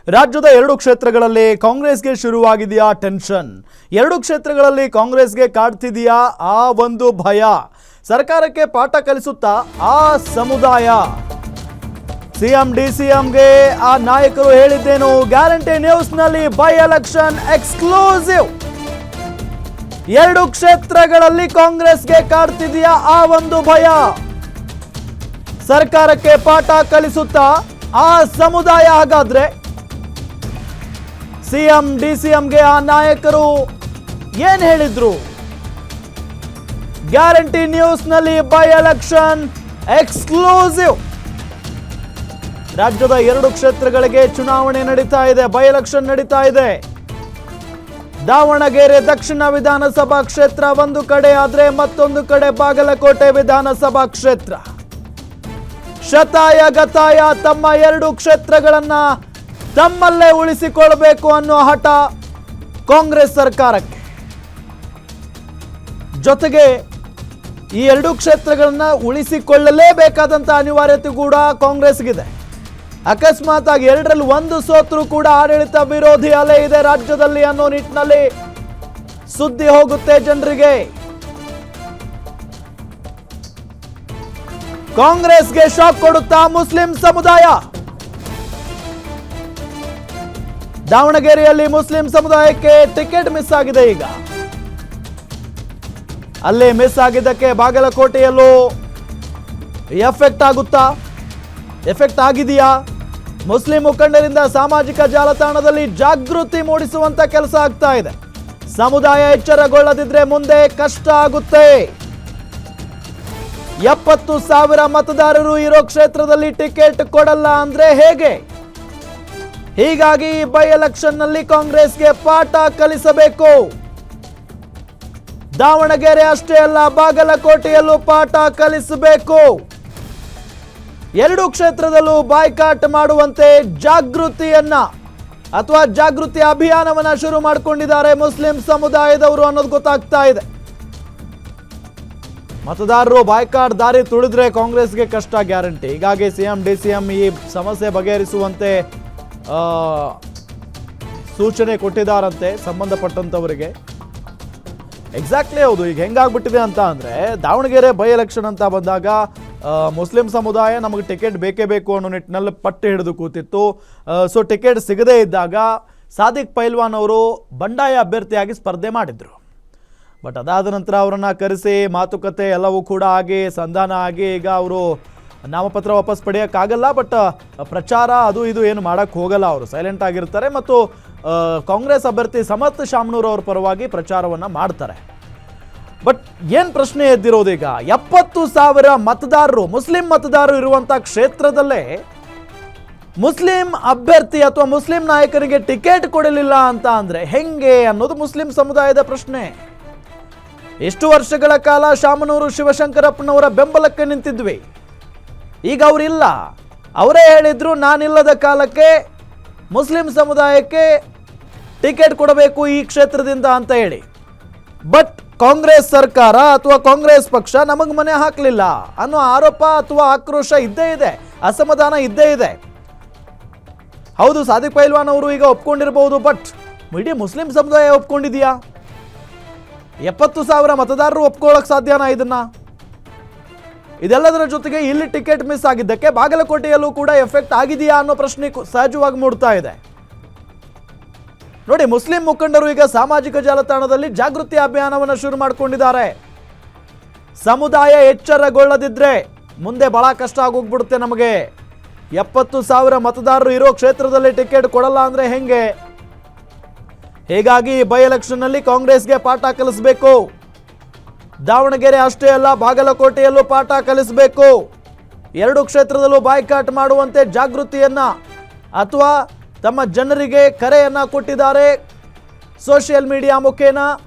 ರಾಜ್ಯದ 2 ಕ್ಷೇತ್ರಗಳಲ್ಲಿ ಕಾಂಗ್ರೆಸ್ಗೆ ಶುರುವಾಗಿದೆಯಾ ಟೆನ್ಷನ್? 2 ಕ್ಷೇತ್ರಗಳಲ್ಲಿ ಕಾಂಗ್ರೆಸ್ಗೆ ಕಾಡ್ತಿದೆಯಾ ಆ ಒಂದು ಭಯ? ಸರ್ಕಾರಕ್ಕೆ ಪಾಠ ಕಲಿಸುತ್ತಾ ಆ ಸಮುದಾಯ? ಸಿಎಂ ಡಿಸಿಎಂಗೆ ಆ ನಾಯಕರು ಹೇಳಿದ್ದೇನು? ಗ್ಯಾರಂಟಿ ನ್ಯೂಸ್ನಲ್ಲಿ ಬೈ ಎಲೆಕ್ಷನ್ ಎಕ್ಸ್ಕ್ಲೂಸಿವ್. 2 ಕ್ಷೇತ್ರಗಳಲ್ಲಿ ಕಾಂಗ್ರೆಸ್ಗೆ ಕಾಡ್ತಿದೆಯಾ ಆ ಒಂದು ಭಯ? ಸರ್ಕಾರಕ್ಕೆ ಪಾಠ ಕಲಿಸುತ್ತಾ ಆ ಸಮುದಾಯ? ಹಾಗಾದ್ರೆ ಸಿಎಂ ಡಿಸಿಎಂಗೆ ಆ ನಾಯಕರು ಏನ್ ಹೇಳಿದ್ರು? ಗ್ಯಾರಂಟಿ ನ್ಯೂಸ್ನಲ್ಲಿ ಬೈ ಎಲೆಕ್ಷನ್ ಎಕ್ಸ್ಕ್ಲೂಸಿವ್. ರಾಜ್ಯದ 2 ಕ್ಷೇತ್ರಗಳಿಗೆ ಚುನಾವಣೆ ನಡೀತಾ ಇದೆ, ಬೈ ಎಲೆಕ್ಷನ್ ನಡೀತಾ ಇದೆ. ದಾವಣಗೆರೆ ದಕ್ಷಿಣ ವಿಧಾನಸಭಾ ಕ್ಷೇತ್ರ ಒಂದು ಕಡೆ ಆದ್ರೆ, ಮತ್ತೊಂದು ಕಡೆ ಬಾಗಲಕೋಟೆ ವಿಧಾನಸಭಾ ಕ್ಷೇತ್ರ. ಶತಾಯ ಗತಾಯ ತಮ್ಮ 2 ಕ್ಷೇತ್ರಗಳನ್ನ ತಮ್ಮಲ್ಲೇ ಉಳಿಸಿಕೊಳ್ಳಬೇಕು ಅನ್ನೋ ಹಠ ಕಾಂಗ್ರೆಸ್ ಸರ್ಕಾರಕ್ಕೆ. ಜೊತೆಗೆ ಈ 2 ಕ್ಷೇತ್ರಗಳನ್ನ ಉಳಿಸಿಕೊಳ್ಳಲೇಬೇಕಾದಂತ ಅನಿವಾರ್ಯತೆ ಕೂಡ ಕಾಂಗ್ರೆಸ್ಗಿದೆ. ಅಕಸ್ಮಾತ್ ಆಗಿ 2ರಲ್ಲಿ 1 ಸೋತರೂ ಕೂಡ ಆಡಳಿತ ವಿರೋಧಿ ಅಲೆ ಇದೆ ರಾಜ್ಯದಲ್ಲಿ ಅನ್ನೋ ನಿಟ್ಟಿನಲ್ಲಿ ಸುದ್ದಿ ಹೋಗುತ್ತೆ ಜನರಿಗೆ. ಕಾಂಗ್ರೆಸ್ಗೆ ಶಾಕ್ ಕೊಡುತ್ತಾ ಮುಸ್ಲಿಂ ಸಮುದಾಯ? ದಾವಣಗೆರೆಯಲ್ಲಿ ಮುಸ್ಲಿಂ ಸಮುದಾಯಕ್ಕೆ ಟಿಕೆಟ್ ಮಿಸ್ ಆಗಿದೆ. ಈಗ ಅಲ್ಲಿ ಮಿಸ್ ಆಗಿದ್ದಕ್ಕೆ ಬಾಗಲಕೋಟೆಯಲ್ಲೂ ಎಫೆಕ್ಟ್ ಆಗುತ್ತಾ? ಎಫೆಕ್ಟ್ ಆಗಿದೆಯಾ? ಮುಸ್ಲಿಂ ಮುಖಂಡರಿಂದ ಸಾಮಾಜಿಕ ಜಾಲತಾಣದಲ್ಲಿ ಜಾಗೃತಿ ಮೂಡಿಸುವಂತ ಕೆಲಸ ಆಗ್ತಾ ಇದೆ. ಸಮುದಾಯ ಎಚ್ಚರಗೊಳ್ಳದಿದ್ರೆ ಮುಂದೆ ಕಷ್ಟ ಆಗುತ್ತೆ. 70,000 ಮತದಾರರು ಇರೋ ಕ್ಷೇತ್ರದಲ್ಲಿ ಟಿಕೆಟ್ ಕೊಡಲ್ಲ ಅಂದ್ರೆ ಹೇಗೆ? ಹೀಗಾಗಿ ಬೈ ಎಲೆಕ್ಷನ್ ನಲ್ಲಿ ಕಾಂಗ್ರೆಸ್ಗೆ ಪಾಠ ಕಲಿಸಬೇಕು. ದಾವಣಗೆರೆ ಅಷ್ಟೇ ಅಲ್ಲ, ಬಾಗಲಕೋಟೆಯಲ್ಲೂ ಪಾಠ ಕಲಿಸಬೇಕು. 2 ಕ್ಷೇತ್ರದಲ್ಲೂ ಬಾಯ್ಕಾಟ್ ಮಾಡುವಂತೆ ಜಾಗೃತಿಯನ್ನ ಅಥವಾ ಜಾಗೃತಿ ಅಭಿಯಾನವನ್ನ ಶುರು ಮಾಡಿಕೊಂಡಿದ್ದಾರೆ ಮುಸ್ಲಿಂ ಸಮುದಾಯದವರು ಅನ್ನೋದು ಗೊತ್ತಾಗ್ತಾ ಇದೆ. ಮತದಾರರು ಬಾಯ್ಕಾಟ್ ದಾರಿ ತುಳಿದ್ರೆ ಕಾಂಗ್ರೆಸ್ಗೆ ಕಷ್ಟ ಗ್ಯಾರಂಟಿ. ಹೀಗಾಗಿ ಸಿಎಂ ಡಿಸಿಎಂ ಈ ಸಮಸ್ಯೆ ಬಗೆಹರಿಸುವಂತೆ ಸೂಚನೆ ಕೊಟ್ಟಿದ್ದಾರಂತೆ ಸಂಬಂಧಪಟ್ಟಂತವರಿಗೆ. ಎಕ್ಸಾಕ್ಟ್ಲಿ ಹೌದು. ಈಗ ಹೆಂಗಾಗ್ಬಿಟ್ಟಿದೆ ಅಂತ ಅಂದ್ರೆ, ದಾವಣಗೆರೆ ಬೈ ಎಲೆಕ್ಷನ್ ಅಂತ ಬಂದಾಗ ಮುಸ್ಲಿಂ ಸಮುದಾಯ ನಮಗೆ ಟಿಕೆಟ್ ಬೇಕೇ ಬೇಕು ಅನ್ನೋ ನಿಟ್ಟಿನಲ್ಲಿ ಪಟ್ಟು ಹಿಡಿದು ಕೂತಿತ್ತು. ಸೊ ಟಿಕೆಟ್ ಸಿಗದೇ ಇದ್ದಾಗ ಸಾದಿಕ್ ಪೈಲ್ವಾನ್ ಅವರು ಬಂಡಾಯ ಅಭ್ಯರ್ಥಿಯಾಗಿ ಸ್ಪರ್ಧೆ ಮಾಡಿದ್ರು. ಬಟ್ ಅದಾದ ನಂತರ ಅವರನ್ನು ಕರೆಸಿ ಮಾತುಕತೆ ಎಲ್ಲವೂ ಕೂಡ ಆಗಿ ಸಂಧಾನ ಆಗಿ ಈಗ ಅವರು ನಾಮಪತ್ರ ವಾಪಸ್ ಪಡೆಯೋಕ್ಕಾಗಲ್ಲ. ಬಟ್ ಪ್ರಚಾರ ಅದು ಇದು ಏನು ಮಾಡೋಕ್ಕೆ ಹೋಗಲ್ಲ, ಅವರು ಸೈಲೆಂಟ್ ಆಗಿರ್ತಾರೆ. ಮತ್ತು ಕಾಂಗ್ರೆಸ್ ಅಭ್ಯರ್ಥಿ ಸಮರ್ಥ್ ಶಾಮನೂರ್ ಅವ್ರ ಪರವಾಗಿ ಪ್ರಚಾರವನ್ನು ಮಾಡ್ತಾರೆ. ಬಟ್ ಏನು ಪ್ರಶ್ನೆ ಎದ್ದಿರೋದೀಗ, 70,000 ಮತದಾರರು ಮುಸ್ಲಿಂ ಮತದಾರರು ಇರುವಂಥ ಕ್ಷೇತ್ರದಲ್ಲೇ ಮುಸ್ಲಿಂ ಅಭ್ಯರ್ಥಿ ಅಥವಾ ಮುಸ್ಲಿಂ ನಾಯಕರಿಗೆ ಟಿಕೆಟ್ ಕೊಡಲಿಲ್ಲ ಅಂತ ಅಂದರೆ ಹೆಂಗೆ ಅನ್ನೋದು ಮುಸ್ಲಿಂ ಸಮುದಾಯದ ಪ್ರಶ್ನೆ. ಎಷ್ಟು ವರ್ಷಗಳ ಕಾಲ ಶಾಮನೂರು ಶಿವಶಂಕರಪ್ಪನವರ ಬೆಂಬಲಕ್ಕೆ ನಿಂತಿದ್ವಿ. ಈಗ ಅವರಿಲ್ಲ. ಅವರೇ ಹೇಳಿದ್ರು ನಾನಿಲ್ಲದ ಕಾಲಕ್ಕೆ ಮುಸ್ಲಿಂ ಸಮುದಾಯಕ್ಕೆ ಟಿಕೆಟ್ ಕೊಡಬೇಕು ಈ ಕ್ಷೇತ್ರದಿಂದ ಅಂತ ಹೇಳಿ. ಬಟ್ ಕಾಂಗ್ರೆಸ್ ಸರ್ಕಾರ ಅಥವಾ ಕಾಂಗ್ರೆಸ್ ಪಕ್ಷ ನಮಗೆ ಮನೆ ಹಾಕಲಿಲ್ಲ ಅನ್ನೋ ಆರೋಪ ಅಥವಾ ಆಕ್ರೋಶ ಇದ್ದೇ ಇದೆ, ಅಸಮಾಧಾನ ಇದ್ದೇ ಇದೆ. ಹೌದು, ಸಾದಿಕ್ ಪೈಲ್ವಾನ್ ಅವರು ಈಗ ಒಪ್ಕೊಂಡಿರಬಹುದು, ಬಟ್ ಇಡೀ ಮುಸ್ಲಿಂ ಸಮುದಾಯ ಒಪ್ಕೊಂಡಿದೆಯಾ? 70,000 ಮತದಾರರು ಒಪ್ಕೊಳ್ಳೋಕೆ ಸಾಧ್ಯನಾ ಇದನ್ನ? ಇದೆಲ್ಲದರ ಜೊತೆಗೆ ಇಲ್ಲಿ ಟಿಕೆಟ್ ಮಿಸ್ ಆಗಿದ್ದಕ್ಕೆ ಬಾಗಲಕೋಟೆಯಲ್ಲೂ ಕೂಡ ಎಫೆಕ್ಟ್ ಆಗಿದೆಯಾ ಅನ್ನೋ ಪ್ರಶ್ನೆ ಸಹಜವಾಗಿ ಮೂಡ್ತಾ ಇದೆ. ನೋಡಿ, ಮುಸ್ಲಿಂ ಮುಖಂಡರು ಈಗ ಸಾಮಾಜಿಕ ಜಾಲತಾಣದಲ್ಲಿ ಜಾಗೃತಿ ಅಭಿಯಾನವನ್ನು ಶುರು ಮಾಡಿಕೊಂಡಿದ್ದಾರೆ. ಸಮುದಾಯ ಎಚ್ಚರಗೊಳ್ಳದಿದ್ರೆ ಮುಂದೆ ಬಹಳ ಕಷ್ಟ ಆಗೋಗ್ಬಿಡುತ್ತೆ ನಮಗೆ. 70,000 ಮತದಾರರು ಇರೋ ಕ್ಷೇತ್ರದಲ್ಲಿ ಟಿಕೆಟ್ ಕೊಡಲ್ಲ ಅಂದ್ರೆ ಹೆಂಗೆ? ಹೀಗಾಗಿ ಬೈ ಎಲೆಕ್ಷನ್ ನಲ್ಲಿ ಕಾಂಗ್ರೆಸ್ಗೆ ಪಾಠ ಕಲಿಸಬೇಕು. ದಾವಣಗೆರೆ ಅಷ್ಟೇ ಅಲ್ಲ, ಬಾಗಲಕೋಟೆಯಲ್ಲೂ ಪಾಠ ಕಲಿಸಬೇಕು. 2 ಕ್ಷೇತ್ರದಲ್ಲೂ ಬಾಯ್ಕಾಟ್ ಮಾಡುವಂತೆ ಜಾಗೃತಿಯನ್ನ ಅಥವಾ ತಮ್ಮ ಜನರಿಗೆ ಕರೆಯನ್ನ ಕೊಟ್ಟಿದ್ದಾರೆ. ಸೋಷಿಯಲ್ ಮೀಡಿಯಾ ಮುಖೇನ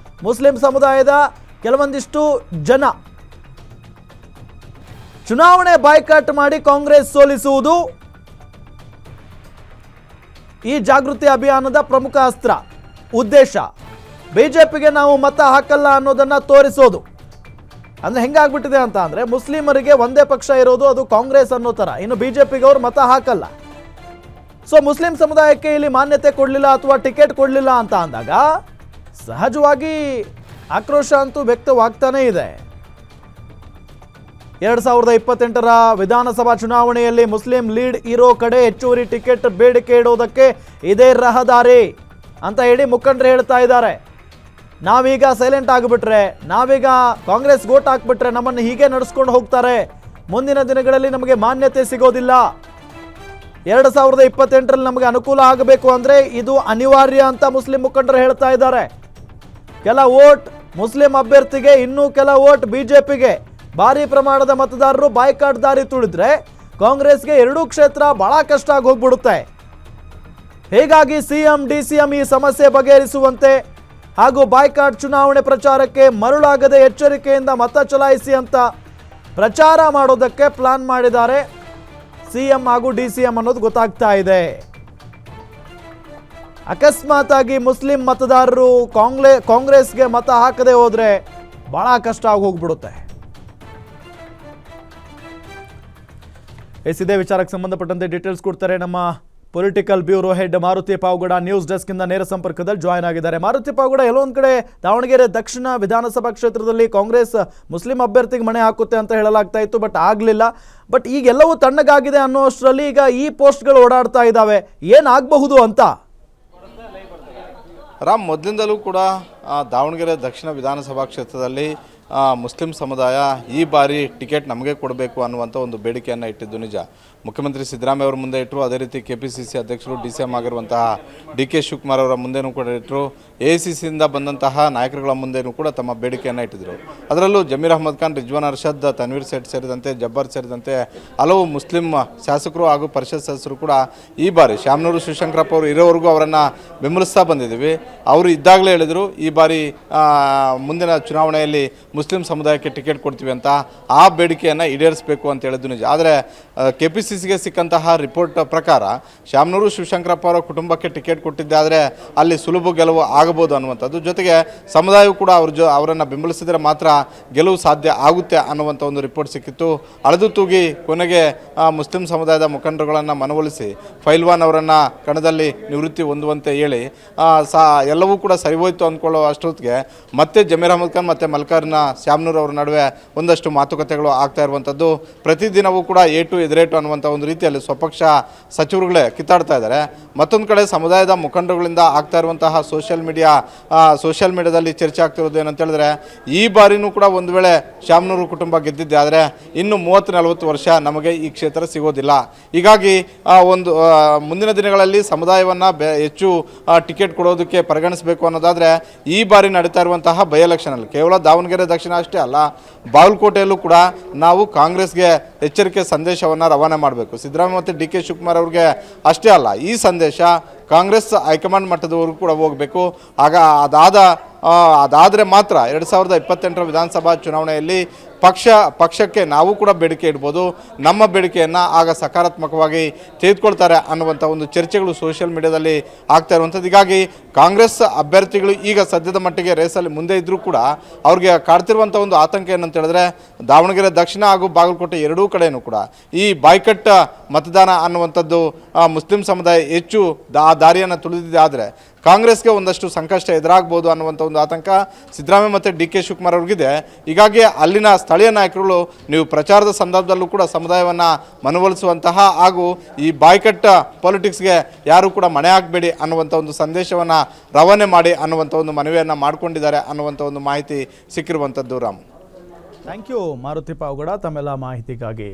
ಮುಸ್ಲಿಂ ಸಮುದಾಯದ ಕೆಲವೊಂದಿಷ್ಟು ಜನ ಚುನಾವಣೆ ಬಾಯ್ಕಾಟ್ ಮಾಡಿ ಕಾಂಗ್ರೆಸ್ ಸೋಲಿಸುವುದು ಈ ಜಾಗೃತಿ ಅಭಿಯಾನದ ಪ್ರಮುಖ ಅಸ್ತ್ರ, ಉದ್ದೇಶ. ಬಿಜೆಪಿಗೆ ನಾವು ಮತ ಹಾಕಲ್ಲ ಅನ್ನೋದನ್ನ ತೋರಿಸೋದು. ಅಂದ್ರೆ ಹೆಂಗಾಗ್ಬಿಟ್ಟಿದೆ ಅಂತ ಅಂದ್ರೆ, ಮುಸ್ಲಿಮರಿಗೆ ಒಂದೇ ಪಕ್ಷ ಇರೋದು, ಅದು ಕಾಂಗ್ರೆಸ್ ಅನ್ನೋ ತರ. ಇನ್ನು ಬಿಜೆಪಿಗೆ ಅವ್ರು ಮತ ಹಾಕಲ್ಲ. ಸೊ ಮುಸ್ಲಿಂ ಸಮುದಾಯಕ್ಕೆ ಇಲ್ಲಿ ಮಾನ್ಯತೆ ಕೊಡಲಿಲ್ಲ ಅಥವಾ ಟಿಕೆಟ್ ಕೊಡಲಿಲ್ಲ ಅಂತ ಅಂದಾಗ ಸಹಜವಾಗಿ ಆಕ್ರೋಶ ಅಂತೂ ವ್ಯಕ್ತವಾಗ್ತಾನೇ ಇದೆ. 2028ರ ವಿಧಾನಸಭಾ ಚುನಾವಣೆಯಲ್ಲಿ ಮುಸ್ಲಿಂ ಲೀಡ್ ಇರೋ ಕಡೆ ಹೆಚ್ಚುವರಿ ಟಿಕೆಟ್ ಬೇಡಿಕೆ ಇಡೋದಕ್ಕೆ ಇದೇ ರಹದಾರಿ ಅಂತ ಹೇಳಿ ಮುಖಂಡರು ಹೇಳ್ತಾ ಇದ್ದಾರೆ. ನಾವೀಗ ಸೈಲೆಂಟ್ ಆಗಿಬಿಟ್ರೆ, ನಾವೀಗ ಕಾಂಗ್ರೆಸ್ ಓಟ್ ಹಾಕ್ಬಿಟ್ರೆ ನಮ್ಮನ್ನು ಹೀಗೆ ನಡೆಸ್ಕೊಂಡು ಹೋಗ್ತಾರೆ, ಮುಂದಿನ ದಿನಗಳಲ್ಲಿ ನಮಗೆ ಮಾನ್ಯತೆ ಸಿಗೋದಿಲ್ಲ. 2028ರಲ್ಲಿ ನಮಗೆ ಅನುಕೂಲ ಆಗಬೇಕು ಅಂದರೆ ಇದು ಅನಿವಾರ್ಯ ಅಂತ ಮುಸ್ಲಿಂ ಮುಖಂಡರು ಹೇಳ್ತಾ ಇದ್ದಾರೆ. ಕೆಲ ವೋಟ್ ಮುಸ್ಲಿಂ ಅಭ್ಯರ್ಥಿಗೆ, ಇನ್ನೂ ಕೆಲ ವೋಟ್ ಬಿಜೆಪಿಗೆ. ಭಾರಿ ಪ್ರಮಾಣದ ಮತದಾರರು ಬಾಯ್ಕಾಟ್ ದಾರಿ ತುಳಿದ್ರೆ ಕಾಂಗ್ರೆಸ್ಗೆ ಎರಡೂ ಕ್ಷೇತ್ರ ಬಹಳ ಕಷ್ಟ ಆಗಿ ಹೋಗ್ಬಿಡುತ್ತೆ. ಹೀಗಾಗಿ ಸಿಎಂ ಡಿಸಿಎಂ ಈ ಸಮಸ್ಯೆ ಬಗೆಹರಿಸುವಂತೆ ಹಾಗೂ ಬಾಯ್ಕಾಟ್ ಚುನಾವಣೆ ಪ್ರಚಾರಕ್ಕೆ ಮರುಳಾಗದೆ ಎಚ್ಚರಿಕೆಯಿಂದ ಮತ ಚಲಾಯಿಸಿ ಅಂತ ಪ್ರಚಾರ ಮಾಡೋದಕ್ಕೆ ಪ್ಲಾನ್ ಮಾಡಿದ್ದಾರೆ ಸಿಎಂ ಹಾಗೂ ಡಿಸಿಎಂ ಅನ್ನೋದು ಗೊತ್ತಾಗ್ತಾ ಇದೆ. ಅಕಸ್ಮಾತ್ ಆಗಿ ಮುಸ್ಲಿಂ ಮತದಾರರು ಕಾಂಗ್ರೆಸ್ಗೆ ಮತ ಹಾಕದೆ ಹೋದ್ರೆ ಬಹಳ ಕಷ್ಟ ಆಗಿ ಹೋಗ್ಬಿಡುತ್ತೆ. ಇದೇ ವಿಚಾರಕ್ಕೆ ಸಂಬಂಧಪಟ್ಟಂತೆ ಡೀಟೇಲ್ಸ್ ಕೊಡ್ತಾರೆ ನಮ್ಮ political bureau head Maruti Pavagada. News desk ಇಂದ ನೇರ ಸಂಪರ್ಕದಲ್ಲಿ ಜಾಯ್ನ್ ಆಗಿದ್ದಾರೆ. ಮಾರುತಿ ಪಾವಗಡ, ಎಲ್ಲೊಂದ್ ಕಡೆ ದಾವಣಗೆರೆ ದಕ್ಷಿಣ ವಿಧಾನಸಭಾ ಕ್ಷೇತ್ರದಲ್ಲಿ ಕಾಂಗ್ರೆಸ್ ಮುಸ್ಲಿಂ ಅಭ್ಯರ್ಥಿಗೆ ಮಣೆ ಹಾಕುತ್ತೆ ಅಂತ ಹೇಳಲಾಗ್ತಾ ಇತ್ತು, ಬಟ್ ಆಗಲಿಲ್ಲ. ಬಟ್ ಈಗೆಲ್ಲವೂ ತಣ್ಣಗಾಗಿದೆ ಅನ್ನೋಷ್ಟರಲ್ಲಿ ಈಗ ಈ ಪೋಸ್ಟ್ಗಳು ಓಡಾಡ್ತಾ ಇದ್ದಾವೆ. ಏನಾಗಬಹುದು ಅಂತ ರಾಮ್, ಮೊದಲಿಂದಲೂ ಕೂಡ ದಾವಣಗೆರೆ ದಕ್ಷಿಣ ವಿಧಾನಸಭಾ ಕ್ಷೇತ್ರದಲ್ಲಿ ಮುಸ್ಲಿಂ ಸಮುದಾಯ ಈ ಬಾರಿ ಟಿಕೆಟ್ ನಮಗೆ ಕೊಡಬೇಕು ಅನ್ನುವಂಥ ಒಂದು ಬೇಡಿಕೆಯನ್ನು ಇಟ್ಟಿದ್ದು ನಿಜ. ಮುಖ್ಯಮಂತ್ರಿ ಸಿದ್ದರಾಮಯ್ಯ ಅವರ ಮುಂದೆ ಇಟ್ಟರು, ಅದೇ ರೀತಿ KPCC ಅಧ್ಯಕ್ಷರು DCM ಆಗಿರುವಂತಹ DK ಶಿವಕುಮಾರ್ ಅವರ ಮುಂದೆನೂ ಕೂಡ ಇಟ್ಟರು, AICCಯಿಂದ ಬಂದಂತಹ ನಾಯಕರುಗಳ ಮುಂದೆನೂ ಕೂಡ ತಮ್ಮ ಬೇಡಿಕೆಯನ್ನು ಇಟ್ಟಿದ್ದರು. ಅದರಲ್ಲೂ ಜಮೀರ್ ಅಹ್ಮದ್ ಖಾನ್, ರಿಜ್ವಾನ್ ಅರ್ಷದ್, ತನ್ವೀರ್ ಸೇಠ್ ಸೇರಿದಂತೆ, ಜಬ್ಬಾರ್ ಸೇರಿದಂತೆ ಹಲವು ಮುಸ್ಲಿಂ ಶಾಸಕರು ಹಾಗೂ ಪರಿಷತ್ ಸದಸ್ಯರು ಕೂಡ ಈ ಬಾರಿ ಶಾಮನೂರು ಶಿವಶಂಕರಪ್ಪ ಅವರು ಇರೋವರೆಗೂ ಅವರನ್ನು ಬೆಂಬಲಿಸ್ತಾ ಬಂದಿದ್ದೀವಿ. ಅವರು ಇದ್ದಾಗಲೇ ಹೇಳಿದರು ಈ ಬಾರಿ ಮುಂದಿನ ಚುನಾವಣೆಯಲ್ಲಿ ಮುಸ್ಲಿಂ ಸಮುದಾಯಕ್ಕೆ ಟಿಕೆಟ್ ಕೊಡ್ತೀವಿ ಅಂತ. ಆ ಬೇಡಿಕೆಯನ್ನು ಈಡೇರಿಸಬೇಕು ಅಂತ ಹೇಳಿದ್ದು ನಿಜ. ಆದರೆ KPCCಗೆ ಸಿಕ್ಕಂತಹ ರಿಪೋರ್ಟ್ ಪ್ರಕಾರ ಶಾಮನೂರು ಶಿವಶಂಕರಪ್ಪ ಅವರ ಕುಟುಂಬಕ್ಕೆ ಟಿಕೆಟ್ ಕೊಟ್ಟಿದ್ದಾದರೆ ಅಲ್ಲಿ ಸುಲಭ ಗೆಲುವು ಆಗಬಹುದು ಅನ್ನುವಂಥದ್ದು. ಜೊತೆಗೆ ಸಮುದಾಯವು ಕೂಡ ಅವರನ್ನು ಬೆಂಬಲಿಸಿದರೆ ಮಾತ್ರ ಗೆಲುವು ಸಾಧ್ಯ ಆಗುತ್ತೆ ಅನ್ನುವಂಥ ಒಂದು ರಿಪೋರ್ಟ್ ಸಿಕ್ಕಿತ್ತು. ಅಳೆದು ತೂಗಿ ಕೊನೆಗೆ ಮುಸ್ಲಿಂ ಸಮುದಾಯದ ಮುಖಂಡರುಗಳನ್ನು ಮನವೊಲಿಸಿ ಫೈಲ್ವಾನ್ ಅವರನ್ನು ಕಣದಲ್ಲಿ ನಿವೃತ್ತಿ ಹೊಂದುವಂತೆ ಹೇಳಿ ಎಲ್ಲವೂ ಕೂಡ ಸರಿಹೋಯ್ತು ಅಂದ್ಕೊಳ್ಳೋ ಅಷ್ಟೊತ್ತಿಗೆ ಮತ್ತೆ ಜಮೀರ್ ಅಹ್ಮದ್ ಖಾನ್ ಮತ್ತು ಮಲ್ಕಾರ್ನ ಶಾಮನೂರ್ ಅವರ ನಡುವೆ ಒಂದಷ್ಟು ಮಾತುಕತೆಗಳು ಆಗ್ತಾ ಇರುವಂಥದ್ದು. ಪ್ರತಿದಿನವೂ ಕೂಡ ಏಟು ಎದುರೇಟು ಅನ್ನುವಂಥ ಒಂದು ರೀತಿಯಲ್ಲಿ ಸ್ವಪಕ್ಷ ಸಚಿವರುಗಳೇ ಕಿತ್ತಾಡ್ತಾ ಇದ್ದಾರೆ. ಮತ್ತೊಂದು ಕಡೆ ಸಮುದಾಯದ ಮುಖಂಡರುಗಳಿಂದ ಆಗ್ತಾ ಇರುವಂತಹ ಸೋಷಿಯಲ್ ಮೀಡಿಯಾದಲ್ಲಿ ಚರ್ಚೆ ಆಗ್ತಿರೋದು ಏನಂತ ಹೇಳಿದ್ರೆ, ಈ ಬಾರಿನೂ ಕೂಡ ಒಂದು ವೇಳೆ ಶಾಮನೂರು ಕುಟುಂಬ ಗೆದ್ದಿದ್ದೆ ಆದರೆ ಇನ್ನು 30-40 ವರ್ಷ ನಮಗೆ ಈ ಕ್ಷೇತ್ರ ಸಿಗೋದಿಲ್ಲ. ಹೀಗಾಗಿ ಒಂದು ಮುಂದಿನ ದಿನಗಳಲ್ಲಿ ಸಮುದಾಯವನ್ನು ಹೆಚ್ಚು ಟಿಕೆಟ್ ಕೊಡೋದಕ್ಕೆ ಪರಿಗಣಿಸಬೇಕು ಅನ್ನೋದಾದರೆ ಈ ಬಾರಿ ನಡೀತಾ ಇರುವಂತಹ ಬೈ ಎಲೆಕ್ಷನಲ್ಲಿ ಕೇವಲ ದಾವಣಗೆರೆ ದಕ್ಷಿಣ ಅಷ್ಟೇ ಅಲ್ಲ, ಬಾಗಲಕೋಟೆಯಲ್ಲೂ ಕೂಡ ನಾವು ಕಾಂಗ್ರೆಸ್ಗೆ ಎಚ್ಚರಿಕೆ ಸಂದೇಶವನ್ನು ರವಾನೆ ಮಾಡಬೇಕು. ಸಿದ್ದರಾಮಯ್ಯ ಮತ್ತು DK ಶಿವಕುಮಾರ್ ಅವ್ರಿಗೆ ಅಷ್ಟೇ ಅಲ್ಲ, ಈ ಸಂದೇಶ ಕಾಂಗ್ರೆಸ್ ಹೈಕಮಾಂಡ್ ಮಟ್ಟದವರೆಗೂ ಕೂಡ ಹೋಗಬೇಕು. ಆಗ ಅದಾದರೆ ಮಾತ್ರ 2028ರ ವಿಧಾನಸಭಾ ಚುನಾವಣೆಯಲ್ಲಿ ಪಕ್ಷಕ್ಕೆ ನಾವು ಕೂಡ ಬೇಡಿಕೆ ಇಡ್ಬೋದು. ನಮ್ಮ ಬೇಡಿಕೆಯನ್ನು ಆಗ ಸಕಾರಾತ್ಮಕವಾಗಿ ತೆಗೆದುಕೊಳ್ತಾರೆ ಅನ್ನುವಂಥ ಒಂದು ಚರ್ಚೆಗಳು ಸೋಷಿಯಲ್ ಮೀಡಿಯಾದಲ್ಲಿ ಆಗ್ತಾ ಇರುವಂಥದ್ದು. ಹೀಗಾಗಿ ಕಾಂಗ್ರೆಸ್ ಅಭ್ಯರ್ಥಿಗಳು ಈಗ ಸದ್ಯದ ಮಟ್ಟಿಗೆ ರೇಸಲ್ಲಿ ಮುಂದೆ ಇದ್ದರೂ ಕೂಡ ಅವ್ರಿಗೆ ಕಾಡ್ತಿರುವಂಥ ಒಂದು ಆತಂಕ ಏನಂತ ಹೇಳಿದ್ರೆ, ದಾವಣಗೆರೆ ದಕ್ಷಿಣ ಹಾಗೂ ಬಾಗಲಕೋಟೆ ಎರಡೂ ಕಡೆಯೂ ಕೂಡ ಈ ಬಾಯ್ಕಟ್ ಮತದಾನ ಅನ್ನುವಂಥದ್ದು ಮುಸ್ಲಿಂ ಸಮುದಾಯ ಹೆಚ್ಚು ದಾರಿಯನ್ನು ತುಳಿದಿದೆ. ಆದರೆ ಕಾಂಗ್ರೆಸ್ಗೆ ಒಂದಷ್ಟು ಸಂಕಷ್ಟ ಎದುರಾಗ್ಬೋದು ಅನ್ನುವಂಥ ಒಂದು ಆತಂಕ ಸಿದ್ದರಾಮಯ್ಯ ಮತ್ತು DK ಶಿವಕುಮಾರ್ ಅವ್ರಿಗಿದೆ. ಹೀಗಾಗಿ ಅಲ್ಲಿನ ಸ್ಥಳೀಯ ನಾಯಕರುಗಳು ನೀವು ಪ್ರಚಾರದ ಸಂದರ್ಭದಲ್ಲೂ ಕೂಡ ಸಮುದಾಯವನ್ನು ಮನವೊಲಿಸುವಂತಹ ಹಾಗೂ ಈ ಬಾಯ್ಕಟ್ ಪಾಲಿಟಿಕ್ಸ್ಗೆ ಯಾರು ಕೂಡ ಮಣೆ ಹಾಕಬೇಡಿ ಅನ್ನುವಂಥ ಒಂದು ಸಂದೇಶವನ್ನು ರವಾನೆ ಮಾಡಿ ಅನ್ನುವಂಥ ಒಂದು ಮನವಿಯನ್ನು ಮಾಡಿಕೊಂಡಿದ್ದಾರೆ ಅನ್ನುವಂಥ ಒಂದು ಮಾಹಿತಿ ಸಿಕ್ಕಿರುವಂಥದ್ದು. ರಾಮ್, ಥ್ಯಾಂಕ್ ಯು ಮಾರುತಿ ಪಾವಗಡ ತಮ್ಮೆಲ್ಲ ಮಾಹಿತಿಗಾಗಿ.